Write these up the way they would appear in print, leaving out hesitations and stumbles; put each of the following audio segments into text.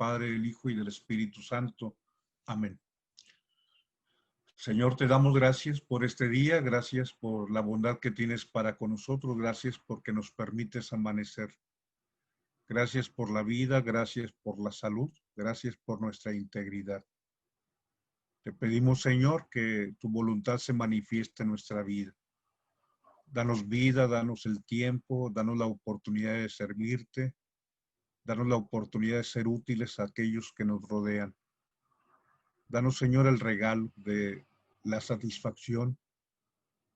Padre, del Hijo y del Espíritu Santo. Amén. Señor, te damos gracias por este día, gracias por la bondad que tienes para con nosotros, gracias porque nos permites amanecer. Gracias por la vida, gracias por la salud, gracias por nuestra integridad. Te pedimos, Señor, que tu voluntad se manifieste en nuestra vida. Danos vida, danos el tiempo, danos la oportunidad de servirte, danos la oportunidad de ser útiles a aquellos que nos rodean. Danos, Señor, el regalo de la satisfacción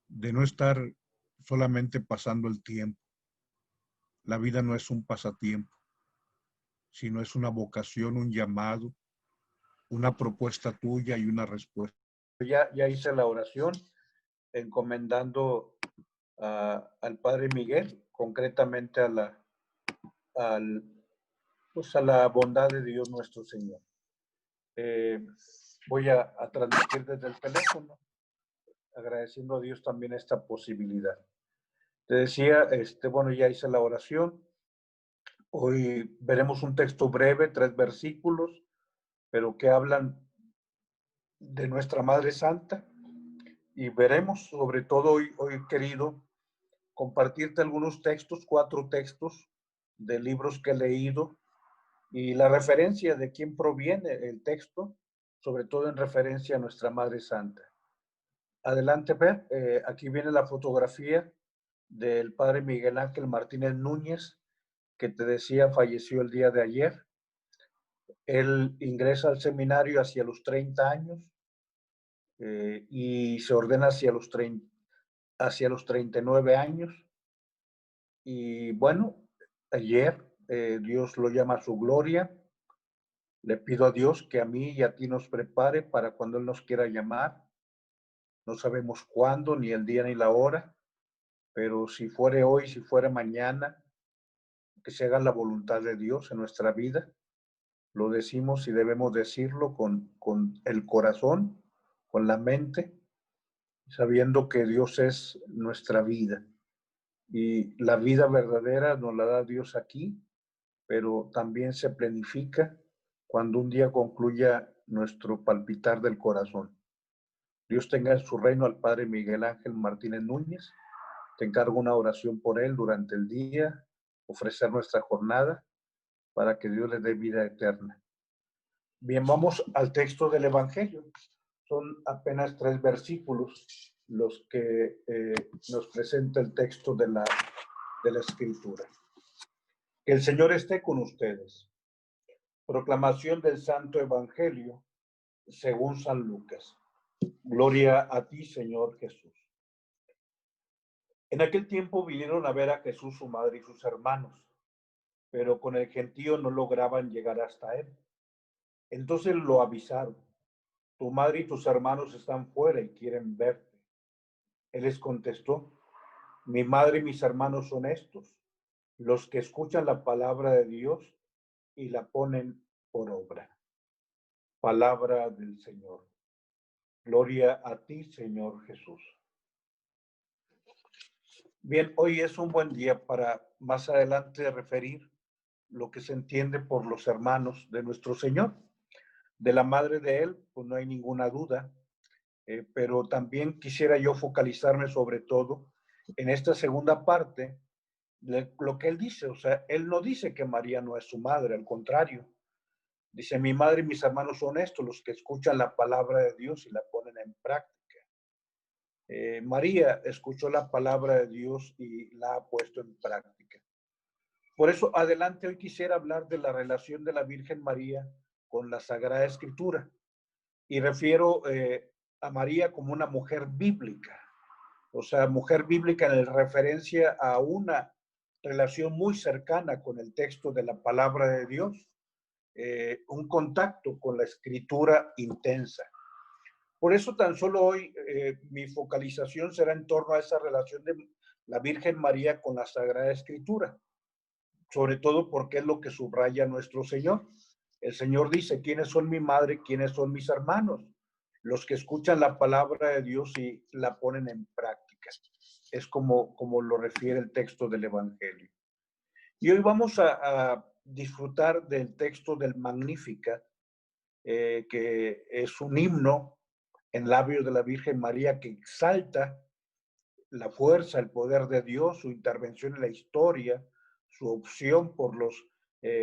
de no estar solamente pasando el tiempo. La vida no es un pasatiempo, sino es una vocación, un llamado, una propuesta tuya y una respuesta. Ya hice la oración encomendando al Padre Miguel, concretamente a la bondad de Dios nuestro Señor. Voy a transmitir desde el teléfono, agradeciendo a Dios también esta posibilidad. Te decía, bueno, ya hice la oración. Hoy veremos un texto breve, 3 versículos, pero que hablan de nuestra Madre Santa. Y veremos, sobre todo hoy querido, compartirte algunos textos, 4 textos de libros que he leído y la referencia de quién proviene el texto, sobre todo en referencia a nuestra Madre Santa. Adelante, ver, aquí viene la fotografía del Padre Miguel Ángel Martínez Núñez, que te decía falleció el día de ayer. Él ingresa al seminario hacia los 30 años y se ordena hacia los 39 años. Y bueno, ayer Dios lo llama a su gloria. Le pido a Dios que a mí y a ti nos prepare para cuando Él nos quiera llamar. No sabemos cuándo, ni el día ni la hora, pero si fuere hoy, si fuera mañana, que se haga la voluntad de Dios en nuestra vida. Lo decimos y debemos decirlo con el corazón, con la mente, sabiendo que Dios es nuestra vida. Y la vida verdadera nos la da Dios aquí, pero también se planifica cuando un día concluya nuestro palpitar del corazón. Dios tenga en su reino al Padre Miguel Ángel Martínez Núñez. Te encargo una oración por él durante el día, ofrecer nuestra jornada para que Dios le dé vida eterna. Bien, vamos al texto del Evangelio. Son apenas 3 versículos los que nos presenta el texto de la Escritura. Que el Señor esté con ustedes. Proclamación del Santo Evangelio según San Lucas. Gloria a ti, Señor Jesús. En aquel tiempo vinieron a ver a Jesús su madre y sus hermanos, pero con el gentío no lograban llegar hasta él. Entonces lo avisaron: tu madre y tus hermanos están fuera y quieren verte. Él les contestó: mi madre y mis hermanos son estos, los que escuchan la palabra de Dios y la ponen por obra. Palabra del Señor. Gloria a ti, Señor Jesús. Bien, hoy es un buen día para más adelante referir lo que se entiende por los hermanos de nuestro Señor. De la madre de él, pues no hay ninguna duda, pero también quisiera yo focalizarme sobre todo en esta segunda parte, lo que él dice. O sea, él no dice que María no es su madre, al contrario. Dice: mi madre y mis hermanos son estos, los que escuchan la palabra de Dios y la ponen en práctica. María escuchó la palabra de Dios y la ha puesto en práctica. Por eso, adelante, hoy quisiera hablar de la relación de la Virgen María con la Sagrada Escritura. Y refiero a María como una mujer bíblica. O sea, mujer bíblica en referencia a una relación muy cercana con el texto de la palabra de Dios. Un contacto con la Escritura intensa. Por eso tan solo hoy mi focalización será en torno a esa relación de la Virgen María con la Sagrada Escritura, sobre todo porque es lo que subraya nuestro Señor. El Señor dice: ¿quiénes son mi madre? ¿Quiénes son mis hermanos? Los que escuchan la palabra de Dios y la ponen en práctica. Es como lo refiere el texto del Evangelio. Y hoy vamos a disfrutar del texto del Magnífica, que es un himno en labios de la Virgen María que exalta la fuerza, el poder de Dios, su intervención en la historia, su opción por los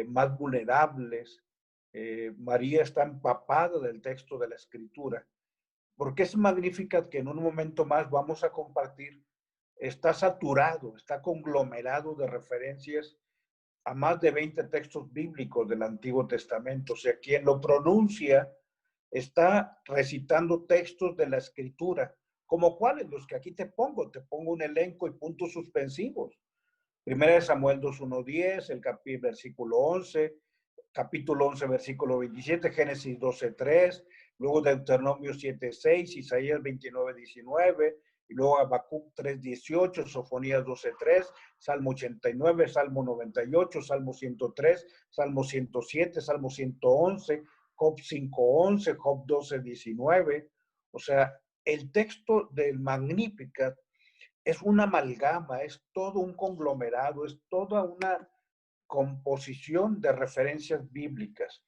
más vulnerables. María está empapada del texto de la Escritura, porque es magnífica que en un momento más vamos a compartir, está saturado, está conglomerado de referencias a más de 20 textos bíblicos del Antiguo Testamento. O sea, quien lo pronuncia está recitando textos de la Escritura, como cuáles, los que aquí te pongo un elenco y puntos suspensivos. Primera de Samuel 2:1-10, el versículo 11, capítulo 11, versículo 27, Génesis 12:3, luego Deuteronomio 7:6, Isaías 29:19, y luego Habacuc 3:18, Sofonías 12:3, Salmo 89, Salmo 98, Salmo 103, Salmo 107, Salmo 111, Job 5:11, Job 12:19. O sea, el texto del Magnificat es una amalgama, es todo un conglomerado, es toda una composición de referencias bíblicas.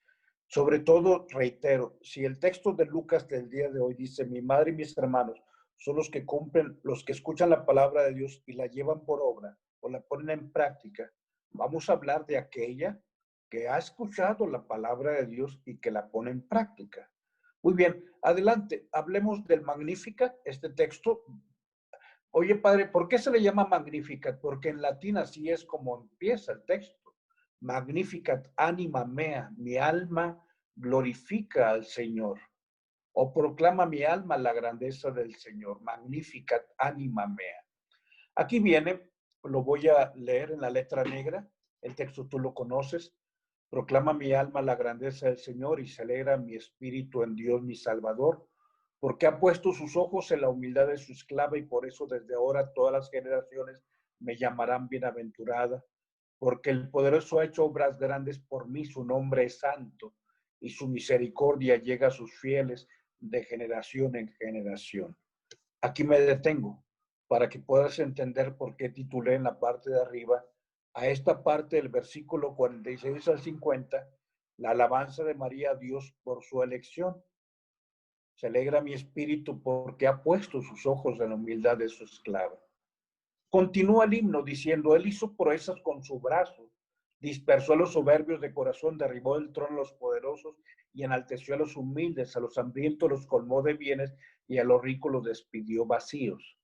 Sobre todo, reitero, si el texto de Lucas del día de hoy dice, mi madre y mis hermanos son los que cumplen, los que escuchan la palabra de Dios y la llevan por obra o la ponen en práctica, vamos a hablar de aquella que ha escuchado la palabra de Dios y que la pone en práctica. Muy bien, adelante, hablemos del Magnificat, este texto. Oye, padre, ¿por qué se le llama Magnificat? Porque en latín así es como empieza el texto. Magnificat anima mea, mi alma glorifica al Señor. O proclama mi alma la grandeza del Señor. Magnificat anima mea. Aquí viene, lo voy a leer en la letra negra, el texto tú lo conoces. Proclama mi alma la grandeza del Señor y se alegra mi espíritu en Dios mi Salvador, porque ha puesto sus ojos en la humildad de su esclava y por eso desde ahora todas las generaciones me llamarán bienaventurada, porque el poderoso ha hecho obras grandes por mí, su nombre es santo y su misericordia llega a sus fieles de generación en generación. Aquí me detengo para que puedas entender por qué titulé en la parte de arriba a esta parte del versículo 46 al 50, la alabanza de María a Dios por su elección. Se alegra mi espíritu porque ha puesto sus ojos en la humildad de su esclava. Continúa el himno diciendo, él hizo proezas con su brazo, dispersó a los soberbios de corazón, derribó del trono a los poderosos y enalteció a los humildes, a los hambrientos los colmó de bienes y a los ricos los despidió vacíos.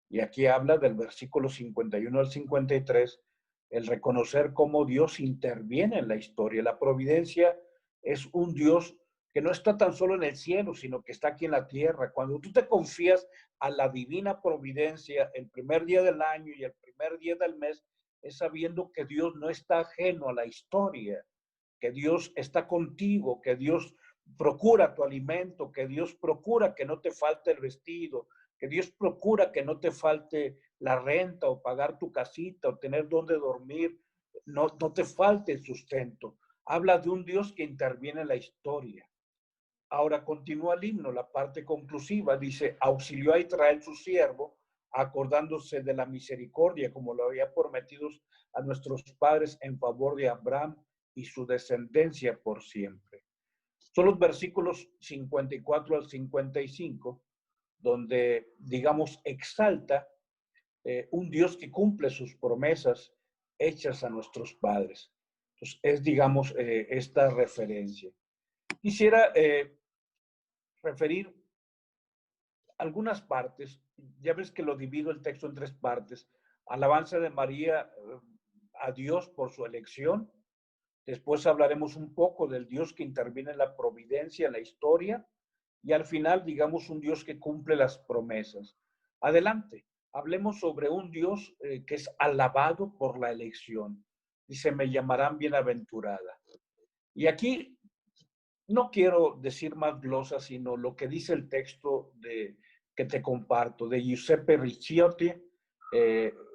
Y aquí habla del versículo 51 al 53, el reconocer cómo Dios interviene en la historia. La providencia es un Dios que no está tan solo en el cielo, sino que está aquí en la tierra. Cuando tú te confías a la divina providencia, el primer día del año y el primer día del mes, es sabiendo que Dios no está ajeno a la historia, que Dios está contigo, que Dios procura tu alimento, que Dios procura que no te falte el vestido, que Dios procura que no te falte la renta o pagar tu casita o tener donde dormir, no te falte el sustento. Habla de un Dios que interviene en la historia. Ahora continúa el himno, la parte conclusiva, dice, auxilió a Israel su siervo, acordándose de la misericordia, como lo había prometido a nuestros padres en favor de Abraham y su descendencia por siempre. Son los versículos 54 al 55, donde, digamos, exalta un Dios que cumple sus promesas hechas a nuestros padres. Entonces, es, digamos, esta referencia. Quisiera referir algunas partes. Ya ves que lo divido el texto en tres partes. Alabanza de María a Dios por su elección. Después hablaremos un poco del Dios que interviene en la providencia, en la historia. Y al final, digamos, un Dios que cumple las promesas. Adelante, hablemos sobre un Dios que es alabado por la elección. Dice, me llamarán bienaventurada. Y aquí no quiero decir más glosas, sino lo que dice el texto que te comparto, de Giuseppe Ricciotti,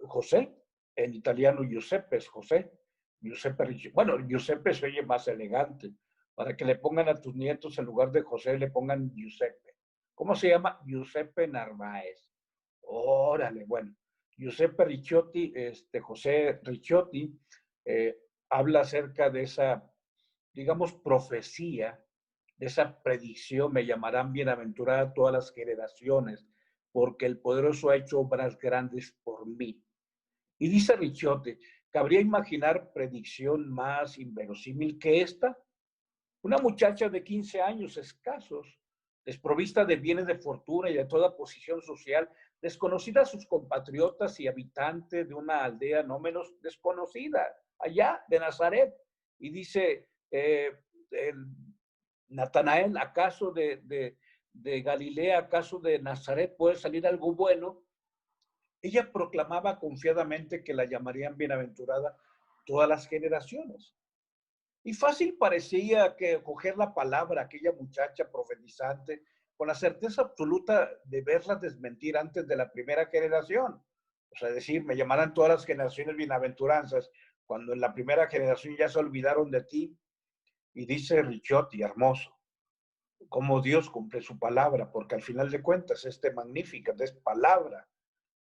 José, en italiano Giuseppe es José, Giuseppe Ricciotti. Bueno, Giuseppe se oye más elegante, para que le pongan a tus nietos en lugar de José, le pongan Giuseppe. ¿Cómo se llama? Giuseppe Narváez. Órale, bueno. Giuseppe Ricciotti, José Ricciotti, habla acerca de esa, digamos, profecía, de esa predicción: me llamarán bienaventurada todas las generaciones, porque el poderoso ha hecho obras grandes por mí. Y dice Ricciotti, ¿cabría imaginar predicción más inverosímil que esta? Una muchacha de 15 años escasos, desprovista de bienes de fortuna y de toda posición social, desconocida a sus compatriotas y habitante de una aldea no menos desconocida, allá de Nazaret. Y dice Natanael, ¿acaso de Galilea, acaso de Nazaret puede salir algo bueno? Ella proclamaba confiadamente que la llamarían bienaventurada todas las generaciones. Y fácil parecía que coger la palabra aquella muchacha profetizante con la certeza absoluta de verla desmentir antes de la primera generación. O sea, decir, me llamarán todas las generaciones bienaventuranzas, cuando en la primera generación ya se olvidaron de ti. Y dice Ricciotti, hermoso, cómo Dios cumple su palabra, porque al final de cuentas este Magnificat es palabra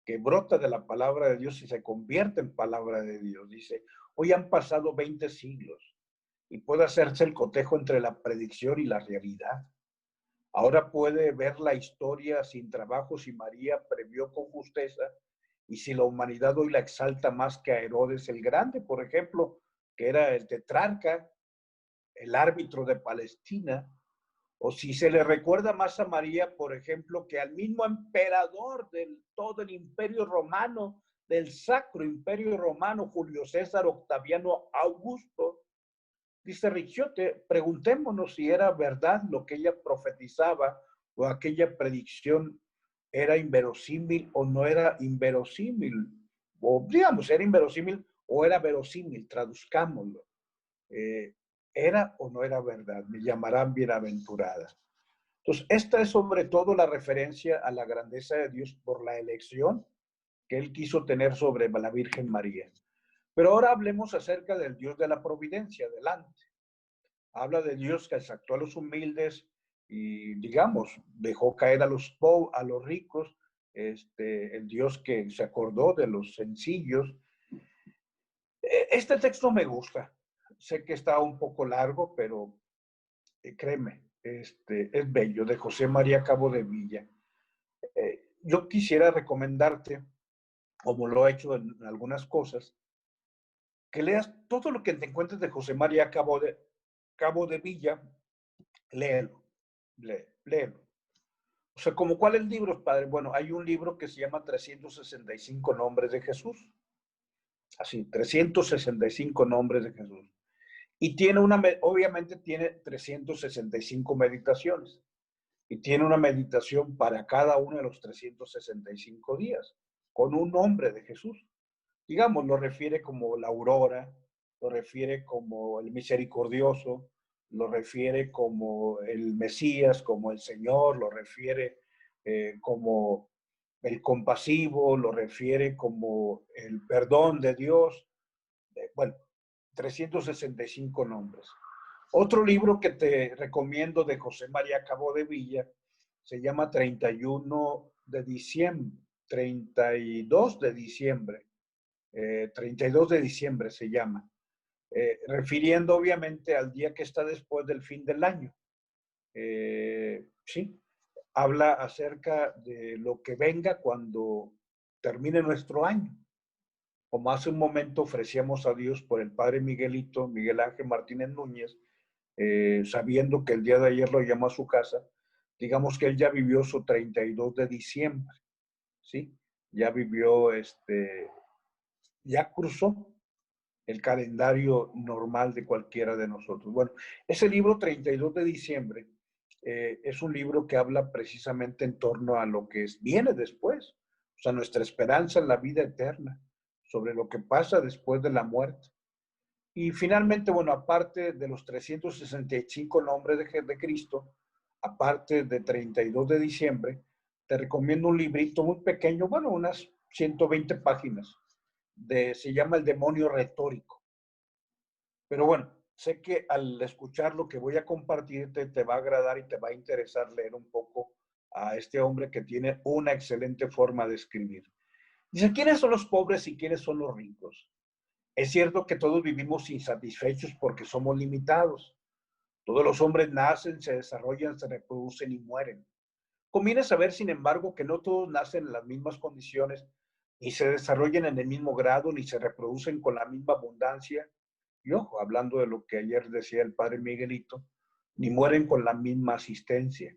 que brota de la palabra de Dios y se convierte en palabra de Dios. Dice, hoy han pasado 20 siglos y puede hacerse el cotejo entre la predicción y la realidad. Ahora puede ver la historia sin trabajo si María previó con justeza y si la humanidad hoy la exalta más que a Herodes el Grande, por ejemplo, que era el tetrarca, el árbitro de Palestina, o si se le recuerda más a María, por ejemplo, que al mismo emperador del todo el imperio romano, del Sacro Imperio Romano, Julio César Octaviano Augusto. Dice Ricciotti, preguntémonos si era verdad lo que ella profetizaba o aquella predicción era inverosímil o no era inverosímil. O digamos, era inverosímil o era verosímil, traduzcámoslo. ¿Era o no era verdad? Me llamarán bienaventurada. Entonces, esta es sobre todo la referencia a la grandeza de Dios por la elección que Él quiso tener sobre la Virgen María. Pero ahora hablemos acerca del Dios de la providencia. Adelante. Habla de Dios que sacó a los humildes y, digamos, dejó caer a los ricos, el Dios que se acordó de los sencillos. Este texto me gusta. Sé que está un poco largo, pero créeme, es bello, de José María Cabo de Villa. Yo quisiera recomendarte, como lo he hecho en algunas cosas, que leas todo lo que te encuentres de José María Cabo de Villa, léelo, léelo. O sea, ¿como cuáles libros, padre? Bueno, hay un libro que se llama 365 nombres de Jesús. Así, 365 nombres de Jesús. Y tiene obviamente tiene 365 meditaciones. Y tiene una meditación para cada uno de los 365 días, con un nombre de Jesús. Digamos, lo refiere como la aurora, lo refiere como el misericordioso, lo refiere como el Mesías, como el Señor, lo refiere como el compasivo, lo refiere como el perdón de Dios. Bueno, 365 nombres. Otro libro que te recomiendo de José María Cabo de Villa se llama 31 de diciembre, 32 de diciembre, 32 de diciembre se llama, refiriendo obviamente al día que está después del fin del año. Sí, habla acerca de lo que venga cuando termine nuestro año. Como hace un momento ofrecíamos a Dios por el padre Miguelito, Miguel Ángel Martínez Núñez, sabiendo que el día de ayer lo llamó a su casa, digamos que él ya vivió su 32 de diciembre, ¿sí? Ya vivió, ya cruzó el calendario normal de cualquiera de nosotros. Bueno, ese libro 32 de diciembre es un libro que habla precisamente en torno a lo que viene después, o sea, nuestra esperanza en la vida eterna, sobre lo que pasa después de la muerte. Y finalmente, bueno, aparte de los 365 nombres de Cristo, aparte de 32 de diciembre, te recomiendo un librito muy pequeño, bueno, unas 120 páginas, se llama El demonio retórico. Pero bueno, sé que al escuchar lo que voy a compartir te va a agradar y te va a interesar leer un poco a este hombre que tiene una excelente forma de escribir. Dice, ¿quiénes son los pobres y quiénes son los ricos? Es cierto que todos vivimos insatisfechos porque somos limitados. Todos los hombres nacen, se desarrollan, se reproducen y mueren. Conviene saber, sin embargo, que no todos nacen en las mismas condiciones, ni se desarrollan en el mismo grado, ni se reproducen con la misma abundancia. Y ojo, hablando de lo que ayer decía el padre Miguelito, ni mueren con la misma asistencia.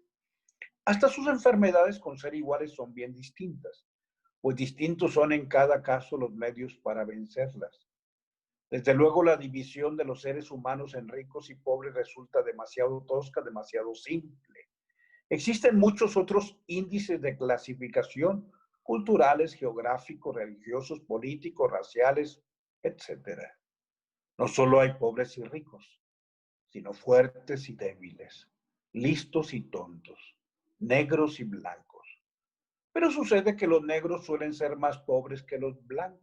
Hasta sus enfermedades con ser iguales son bien distintas, pues distintos son en cada caso los medios para vencerlas. Desde luego, la división de los seres humanos en ricos y pobres resulta demasiado tosca, demasiado simple. Existen muchos otros índices de clasificación culturales, geográficos, religiosos, políticos, raciales, etcétera. No solo hay pobres y ricos, sino fuertes y débiles, listos y tontos, negros y blancos. Pero sucede que los negros suelen ser más pobres que los blancos.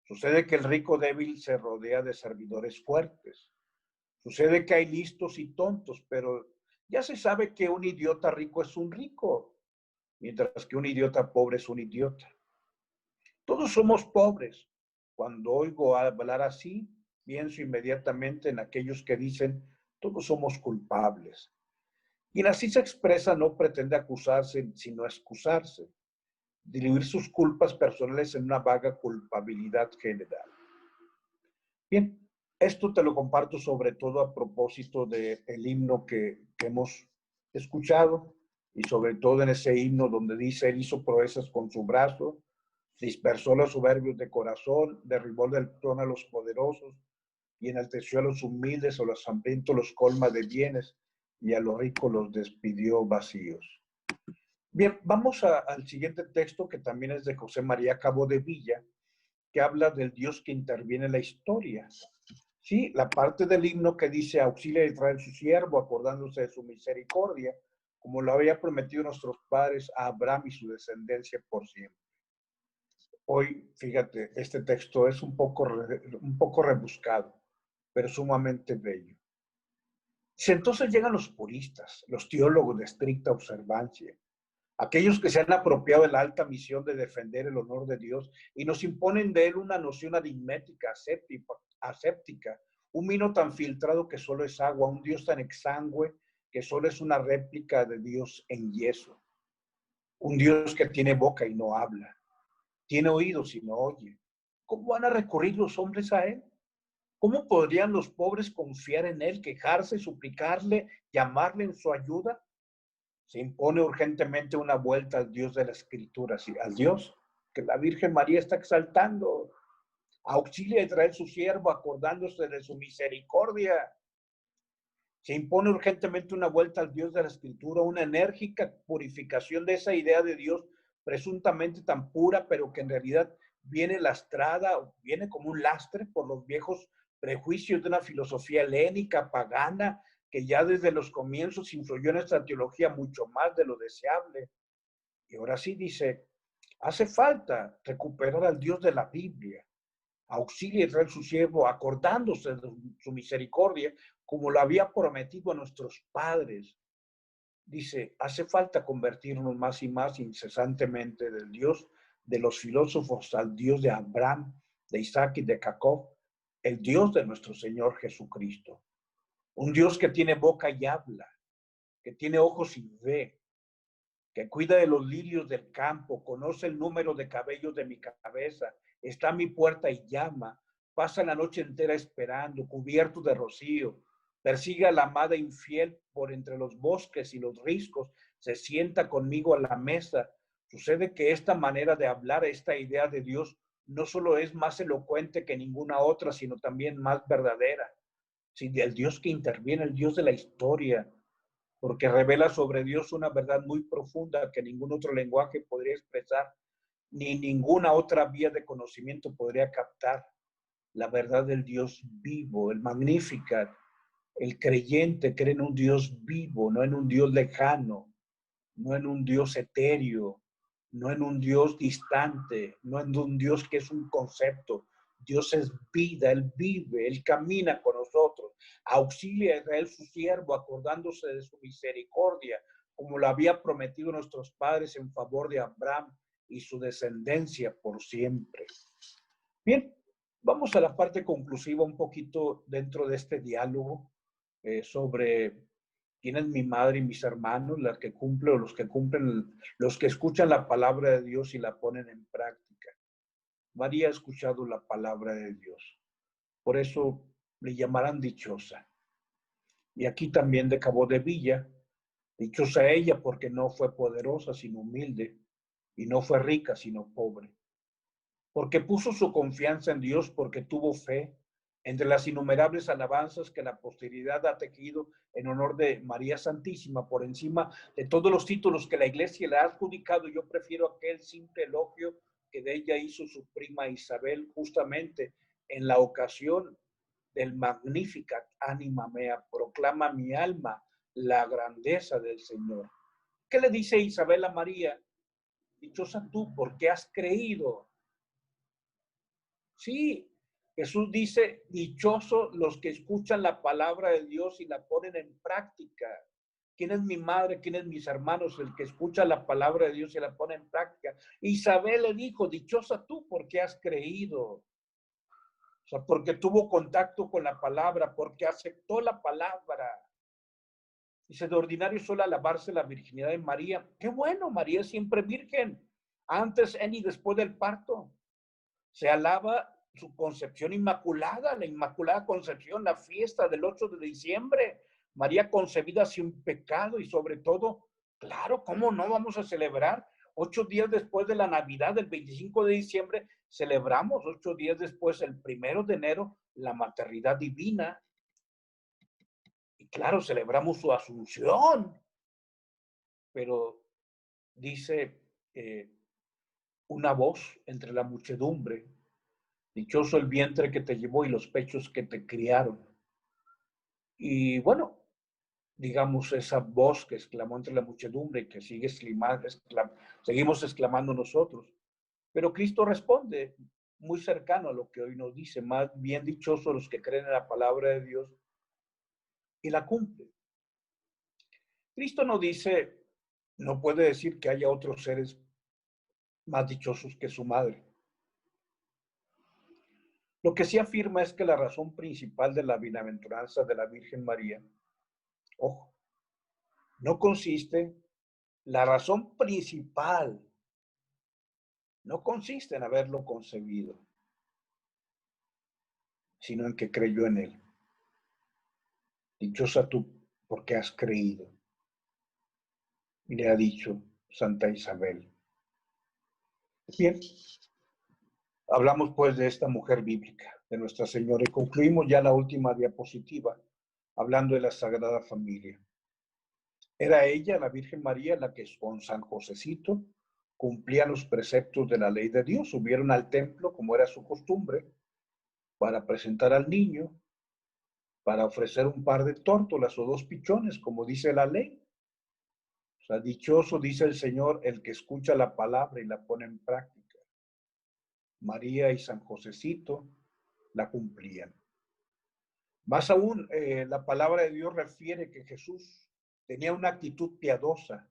Sucede que el rico débil se rodea de servidores fuertes. Sucede que hay listos y tontos, pero ya se sabe que un idiota rico es un rico, mientras que un idiota pobre es un idiota. Todos somos pobres. Cuando oigo hablar así, pienso inmediatamente en aquellos que dicen, todos somos culpables. Quien así se expresa no pretende acusarse, sino excusarse, diluir sus culpas personales en una vaga culpabilidad general. Bien, esto te lo comparto sobre todo a propósito del himno que hemos escuchado y sobre todo en ese himno donde dice, él hizo proezas con su brazo, dispersó los soberbios de corazón, derribó del trono a los poderosos y enalteció a los humildes, a los hambrientos los colma de bienes y a los ricos los despidió vacíos. Bien, vamos al siguiente texto que también es de José María Cabo de Villa, que habla del Dios que interviene en la historia. Sí, la parte del himno que dice, auxilia a Israel su siervo, acordándose de su misericordia, como lo había prometido nuestros padres a Abraham y su descendencia por siempre. Hoy, fíjate, este texto es un poco rebuscado, pero sumamente bello. Si entonces llegan los puristas, los teólogos de estricta observancia, aquellos que se han apropiado de la alta misión de defender el honor de Dios y nos imponen de él una noción aritmética, aséptica, un vino tan filtrado que solo es agua, un Dios tan exangüe que solo es una réplica de Dios en yeso, un Dios que tiene boca y no habla, tiene oídos y no oye. ¿Cómo van a recurrir los hombres a él? ¿Cómo podrían los pobres confiar en él, quejarse, suplicarle, llamarle en su ayuda? Se impone urgentemente una vuelta al Dios de la Escritura, ¿sí? Al Dios que la Virgen María está exaltando. Auxilia a Israel su siervo, acordándose de su misericordia. Se impone urgentemente una vuelta al Dios de la Escritura, una enérgica purificación de esa idea de Dios presuntamente tan pura, pero que en realidad viene lastrada, viene como un lastre por los viejos prejuicios de una filosofía helénica, pagana, que ya desde los comienzos influyó en esta teología mucho más de lo deseable. Y ahora sí dice, hace falta recuperar al Dios de la Biblia. Auxilia a Israel su siervo, acordándose de su misericordia, como lo había prometido a nuestros padres. Dice, hace falta convertirnos más y más incesantemente del Dios de los filósofos al Dios de Abraham, de Isaac y de Jacob, el Dios de nuestro Señor Jesucristo. Un Dios que tiene boca y habla, que tiene ojos y ve, que cuida de los lirios del campo, conoce el número de cabellos de mi cabeza, está a mi puerta y llama, pasa la noche entera esperando, cubierto de rocío, persigue a la amada infiel por entre los bosques y los riscos, se sienta conmigo a la mesa. Sucede que esta manera de hablar, esta idea de Dios, no solo es más elocuente que ninguna otra, sino también más verdadera. Sí, el Dios que interviene, el Dios de la historia, porque revela sobre Dios una verdad muy profunda que ningún otro lenguaje podría expresar, ni ninguna otra vía de conocimiento podría captar. La verdad del Dios vivo, el Magnificat. El creyente cree en un Dios vivo, no en un Dios lejano, no en un Dios etéreo, no en un Dios distante, no en un Dios que es un concepto. Dios es vida, Él vive, Él camina con nosotros. Auxilia a Israel su siervo, acordándose de su misericordia, como lo había prometido nuestros padres en favor de Abraham y su descendencia por siempre. Bien, Vamos a la parte conclusiva un poquito dentro de este diálogo sobre quién es mi madre y mis hermanos, las que cumplen o los que cumplen, los que escuchan la palabra de Dios y la ponen en práctica. María ha escuchado la palabra de Dios, por eso le llamarán dichosa. Y aquí también de Cabo de Villa, dichosa ella porque no fue poderosa sino humilde, y no fue rica sino pobre, porque puso su confianza en Dios, porque tuvo fe. Entre las innumerables alabanzas que la posteridad ha tejido en honor de María Santísima, por encima de todos los títulos que la Iglesia le ha adjudicado, yo prefiero aquel simple elogio que de ella hizo su prima Isabel, justamente en la ocasión del Magnificat Anima Mea, proclama mi alma la grandeza del Señor. ¿Qué le dice Isabel a María? Dichosa tú, porque has creído. Sí, Jesús dice, dichosos los que escuchan la palabra de Dios y la ponen en práctica. ¿Quién es mi madre? ¿Quién es mis hermanos? El que escucha la palabra de Dios y la pone en práctica. Isabel le dijo, dichosa tú porque has creído. O sea, porque tuvo contacto con la palabra, porque aceptó la palabra. Dice, de ordinario suele alabarse la virginidad de María. Qué bueno, María es siempre virgen, antes, en y después del parto. Se alaba su concepción inmaculada, la Inmaculada Concepción, la fiesta del 8 de diciembre, María concebida sin pecado y sobre todo, claro, ¿cómo no vamos a celebrar? 8 días después de la Navidad, el 25 de diciembre, celebramos 8 días después, el 1 de enero, la maternidad divina. Y claro, celebramos su asunción, pero dice una voz entre la muchedumbre, dichoso el vientre que te llevó y los pechos que te criaron. Y bueno, digamos, esa voz que exclamó entre la muchedumbre y que sigue seguimos exclamando nosotros. Pero Cristo responde muy cercano a lo que hoy nos dice, más bien dichosos los que creen en la palabra de Dios y la cumplen. Cristo no dice, no puede decir que haya otros seres más dichosos que su madre. Lo que sí afirma es que la razón principal de la bienaventuranza de la Virgen María, ojo, no consiste, la razón principal no consiste en haberlo concebido, sino en que creyó en él. Dichosa tú porque has creído. Y le ha dicho Santa Isabel. Bien, hablamos pues de esta mujer bíblica, de Nuestra Señora, y concluimos ya la última diapositiva, hablando de la Sagrada Familia. Era ella, la Virgen María, la que con San Josecito cumplía los preceptos de la ley de Dios. Subieron al templo, como era su costumbre, para presentar al niño, para ofrecer un par de tórtolas o 2 pichones, como dice la ley. O sea, dichoso, dice el Señor, el que escucha la palabra y la pone en práctica. María y San Josecito la cumplían. Más aún, la palabra de Dios refiere que Jesús tenía una actitud piadosa.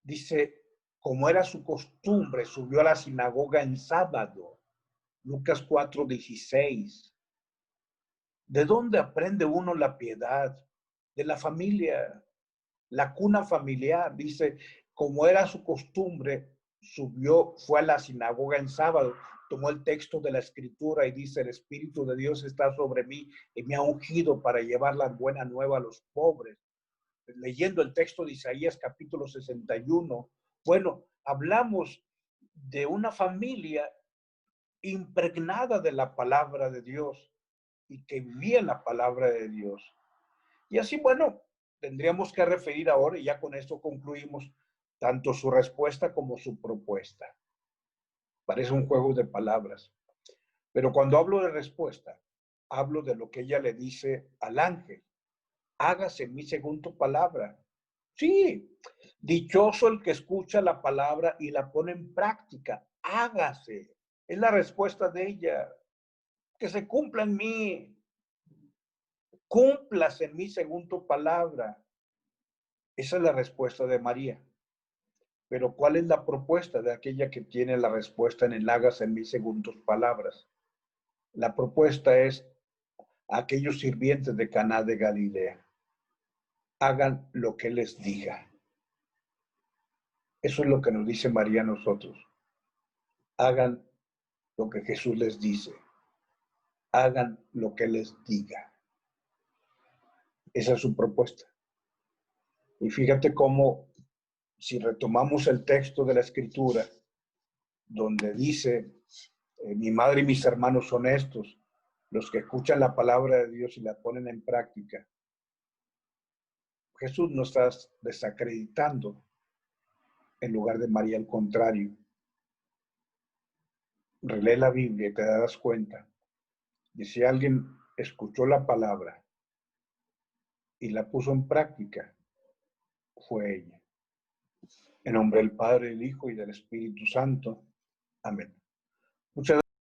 Dice, como era su costumbre, subió a la sinagoga en sábado. Lucas 4:16. ¿De dónde aprende uno la piedad? De la familia, la cuna familiar. Dice, como era su costumbre, subió, fue a la sinagoga en sábado, tomó el texto de la escritura y dice, el Espíritu de Dios está sobre mí y me ha ungido para llevar la buena nueva a los pobres. Leyendo el texto de Isaías capítulo 61, bueno, hablamos de una familia impregnada de la palabra de Dios y que vivía en la palabra de Dios. Y así, bueno, tendríamos que referir ahora, y ya con esto concluimos, tanto su respuesta como su propuesta. Parece un juego de palabras. Pero cuando hablo de respuesta, hablo de lo que ella le dice al ángel. Hágase en mí según tu palabra. Sí, dichoso el que escucha la palabra y la pone en práctica. Hágase. Es la respuesta de ella. Que se cumpla en mí. Cumplas en mí según tu palabra. Esa es la respuesta de María. Pero ¿cuál es la propuesta de aquella que tiene la respuesta en el hágase en mí según tus palabras? La propuesta es a aquellos sirvientes de Caná de Galilea: hagan lo que les diga. Eso es lo que nos dice María a nosotros. Hagan lo que Jesús les dice. Hagan lo que les diga. Esa es su propuesta. Y fíjate cómo, si retomamos el texto de la Escritura, donde dice, mi madre y mis hermanos son estos, los que escuchan la palabra de Dios y la ponen en práctica, Jesús no está desacreditando, en lugar de María, al contrario. Relee la Biblia y te darás cuenta de si alguien escuchó la palabra y la puso en práctica, fue ella. En nombre del Padre, del Hijo y del Espíritu Santo. Amén. Muchas